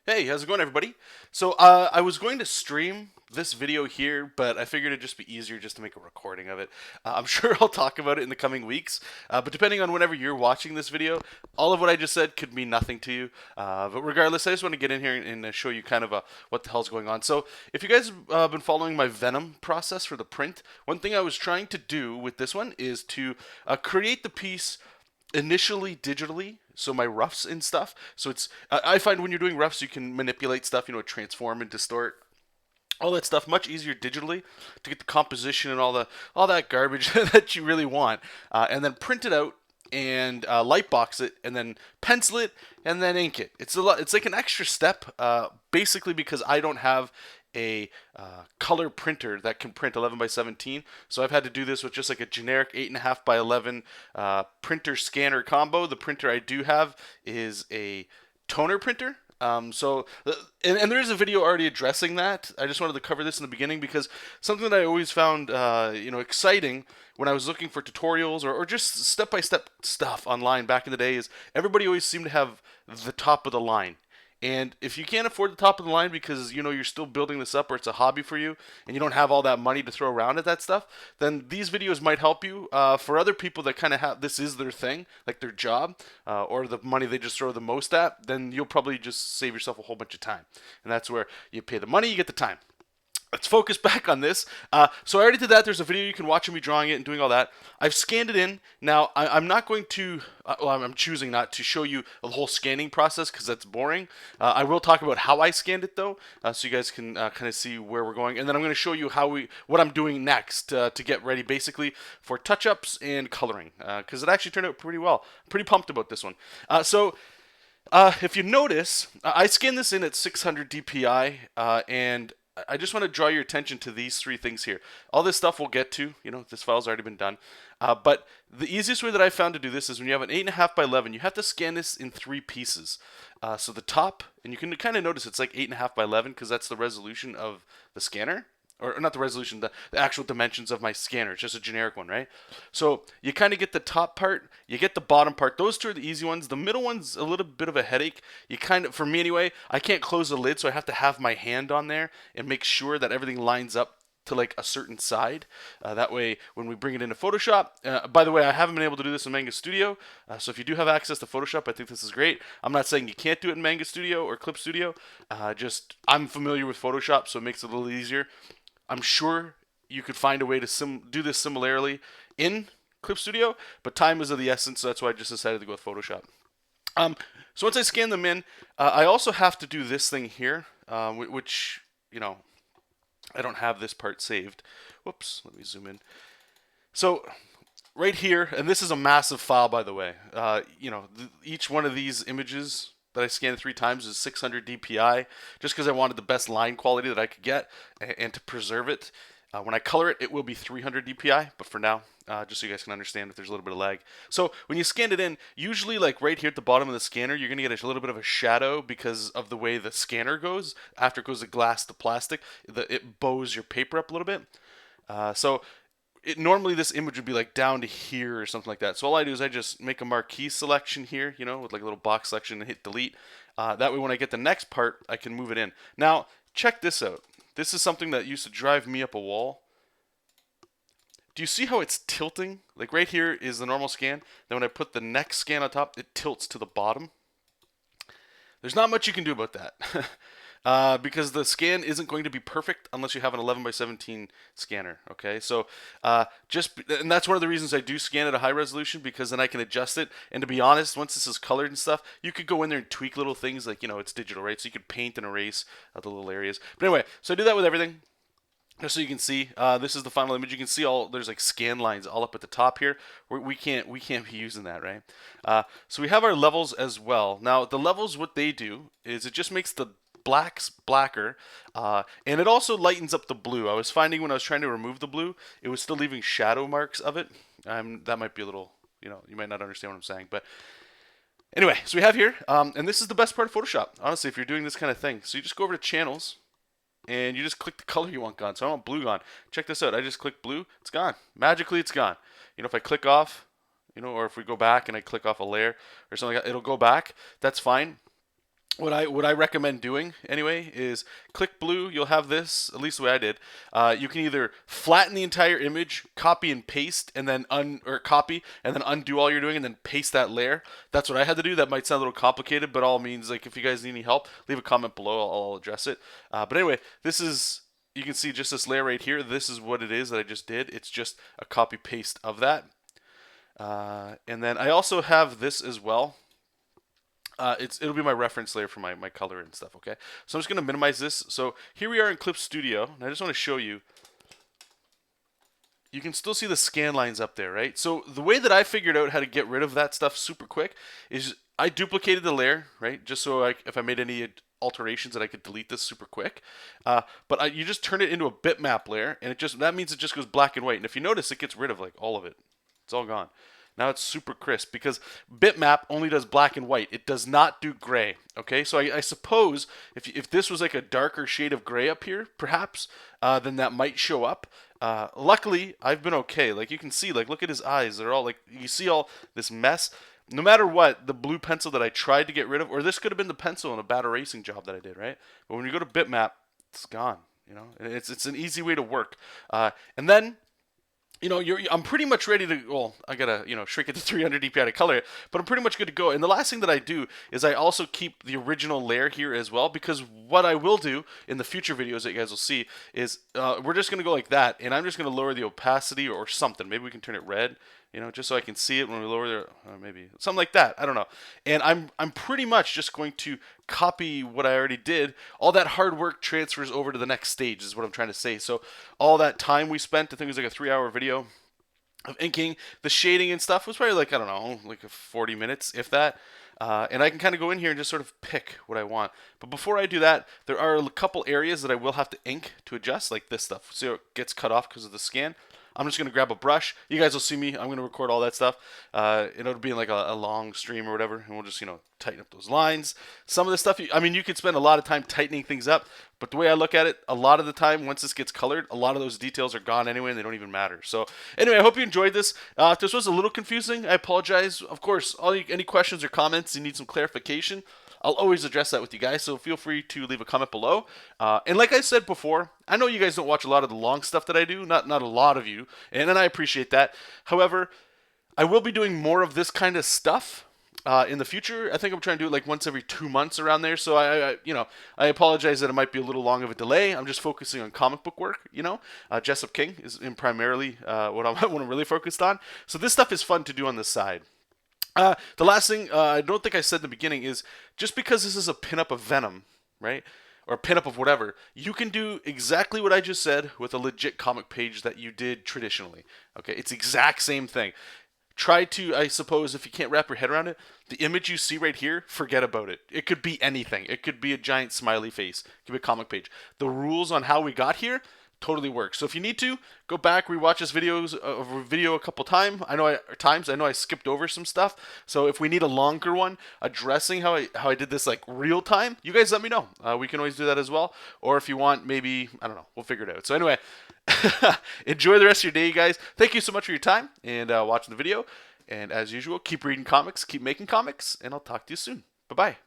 Hey, how's it going, everybody? So, I was going to stream this video here, but I figured it'd just be easier just to make a recording of it. I'm sure I'll talk about it in the coming weeks, but depending on whenever you're watching this video, all of what I just said could mean nothing to you. But regardless, I just want to get in here and show you kind of what the hell's going on. So, if you guys have been following my VENOM process for the print, one thing I was trying to do with this one is to create the piece initially digitally, so my roughs and stuff. So it's I find when you're doing roughs you can manipulate stuff, transform and distort all that stuff much easier digitally to get the composition and all that garbage that you really want, and then print it out and light box it and then pencil it and then ink it. It's like an extra step, basically because I don't have a color printer that can print 11 by 17, so I've had to do this with just like a generic 8.5 by 11 printer scanner combo. The printer I do have is a toner printer. And there is a video already addressing that. I just wanted to cover this in the beginning because something that I always found, exciting when I was looking for tutorials or just step-by-step stuff online back in the day is everybody always seemed to have the top of the line. And if you can't afford the top of the line because you're still building this up or it's a hobby for you and you don't have all that money to throw around at that stuff, then these videos might help you. For other people that kind of have this is their thing, like their job, or the money they just throw the most at, then you'll probably just save yourself a whole bunch of time. And that's where you pay the money, you get the time. Let's focus back on this. So I already did that. There's a video you can watch of me drawing it and doing all that. I've scanned it in. Now, I'm not going to, I'm choosing not to show you the whole scanning process because that's boring. I will talk about how I scanned it though, so you guys can kind of see where we're going. And then I'm going to show you what I'm doing next to get ready basically for touch-ups and coloring, because it actually turned out pretty well. I'm pretty pumped about this one. If you notice, I scanned this in at 600 DPI, and I just want to draw your attention to these three things here. All this stuff we'll get to. This file's already been done. But the easiest way that I found to do this is when you have an 8.5 by 11, you have to scan this in three pieces. So the top, and you can kind of notice it's like 8.5 by 11 because that's the resolution of the scanner. Or not the resolution, the actual dimensions of my scanner. It's just a generic one, right? So you kind of get the top part, you get the bottom part. Those two are the easy ones. The middle one's a little bit of a headache. For me anyway, I can't close the lid, so I have to have my hand on there and make sure that everything lines up to like a certain side. That way, when we bring it into Photoshop, by the way, I haven't been able to do this in Manga Studio, so if you do have access to Photoshop, I think this is great. I'm not saying you can't do it in Manga Studio or Clip Studio. Just I'm familiar with Photoshop, so it makes it a little easier. I'm sure you could find a way to do this similarly in Clip Studio, but time is of the essence, so that's why I just decided to go with Photoshop. So once I scan them in, I also have to do this thing here, which, I don't have this part saved. Whoops, let me zoom in. So right here, and this is a massive file, by the way. Each one of these images that I scanned 3 times is 600 DPI, just because I wanted the best line quality that I could get and to preserve it. When I color it, it will be 300 DPI, but for now, just so you guys can understand if there's a little bit of lag. So when you scan it in, usually like right here at the bottom of the scanner, you're going to get a little bit of a shadow because of the way the scanner goes. After it goes to glass to plastic, it bows your paper up a little bit. Normally this image would be like down to here or something like that. So all I do is I just make a marquee selection here, with like a little box selection and hit delete. That way when I get the next part, I can move it in. Now, check this out. This is something that used to drive me up a wall. Do you see how it's tilting? Like right here is the normal scan. Then when I put the next scan on top, it tilts to the bottom. There's not much you can do about that. Because the scan isn't going to be perfect unless you have an 11 by 17 scanner. Okay, so and that's one of the reasons I do scan at a high resolution, because then I can adjust it. And to be honest, once this is colored and stuff, you could go in there and tweak little things like it's digital, right? So you could paint and erase the little areas. But anyway, so I do that with everything. Just so you can see, this is the final image. You can see there's like scan lines all up at the top here. We can't be using that, right? So we have our levels as well. Now the levels, what they do is it just makes the blacks blacker, and it also lightens up the blue. I was finding when I was trying to remove the blue, it was still leaving shadow marks of it. That might be a little, you might not understand what I'm saying, but anyway, so we have here, and this is the best part of Photoshop, honestly, if you're doing this kind of thing. So you just go over to channels, and you just click the color you want gone. So I want blue gone. Check this out. I just click blue. It's gone. Magically, it's gone. If I click off, or if we go back and I click off a layer or something like that, it'll go back. That's fine. what I recommend doing anyway is click blue. You'll have this, at least the way I did. You can either flatten the entire image, copy and paste, and then copy and then undo all you're doing, and then paste that layer. That's what I had to do. That might sound a little complicated, but all means, like, if you guys need any help, leave a comment below. I'll address it. But anyway, this is, you can see just this layer right here. This is what it is that I just did. It's just a copy paste of that. And then I also have this as well. It'll be my reference layer for my color and stuff, okay? So I'm just going to minimize this. So here we are in Clip Studio, and I just want to show you. You can still see the scan lines up there, right? So the way that I figured out how to get rid of that stuff super quick is I duplicated the layer, right? Just so if I made any alterations that I could delete this super quick. But you just turn it into a bitmap layer, and that means it just goes black and white. And if you notice, it gets rid of like all of it. It's all gone. Now it's super crisp because bitmap only does black and white. It does not do gray. Okay, so I suppose if this was like a darker shade of gray up here, perhaps, then that might show up. Luckily, I've been okay. Like you can see, like look at his eyes. They're all like, you see all this mess. No matter what, the blue pencil that I tried to get rid of, or this could have been the pencil in a bad erasing job that I did, right? But when you go to bitmap, it's gone. You know, it's an easy way to work. And then, you know, I'm pretty much ready to, well, I gotta, shrink it to 300 dpi to color it, but I'm pretty much good to go. And the last thing that I do is I also keep the original layer here as well, because what I will do in the future videos that you guys will see is we're just gonna go like that, and I'm just gonna lower the opacity or something. Maybe we can turn it red, just so I can see it when we lower it, or maybe something like that. I don't know. And I'm pretty much just going to copy what I already did. All that hard work transfers over to the next stage is what I'm trying to say. So all that time we spent, I think it was like a 3-hour video of inking, the shading and stuff was probably like, I don't know, like 40 minutes, if that. And I can kind of go in here and just sort of pick what I want. But before I do that, there are a couple areas that I will have to ink to adjust, like this stuff. So it gets cut off because of the scan. I'm just going to grab a brush. You guys will see me. I'm going to record all that stuff. It'll be like a long stream or whatever, and we'll just, tighten up those lines. Some of the stuff, you could spend a lot of time tightening things up, but the way I look at it, a lot of the time, once this gets colored, a lot of those details are gone anyway, and they don't even matter. So anyway, I hope you enjoyed this. If this was a little confusing, I apologize. Of course, any questions or comments, you need some clarification, I'll always address that with you guys, so feel free to leave a comment below. And like I said before, I know you guys don't watch a lot of the long stuff that I do, not a lot of you, and I appreciate that. However, I will be doing more of this kind of stuff in the future. I think I'm trying to do it like once every 2 months around there, so I apologize that it might be a little long of a delay. I'm just focusing on comic book work, JESOP King is primarily what I'm really focused on. So this stuff is fun to do on the side. The last thing I don't think I said in the beginning is just because this is a pinup of Venom, right? Or a pinup of whatever, you can do exactly what I just said with a legit comic page that you did traditionally. Okay, it's the exact same thing. Try to, I suppose, if you can't wrap your head around it, the image you see right here, forget about it. It could be anything. It could be a giant smiley face. It could be a comic page. The rules on how we got here totally works. So if you need to, go back, rewatch this video a couple times. I know I skipped over some stuff. So if we need a longer one addressing how I did this like real time, you guys let me know. We can always do that as well. Or if you want, maybe, I don't know, we'll figure it out. So anyway, enjoy the rest of your day, you guys. Thank you so much for your time and watching the video. And as usual, keep reading comics, keep making comics, and I'll talk to you soon. Bye-bye.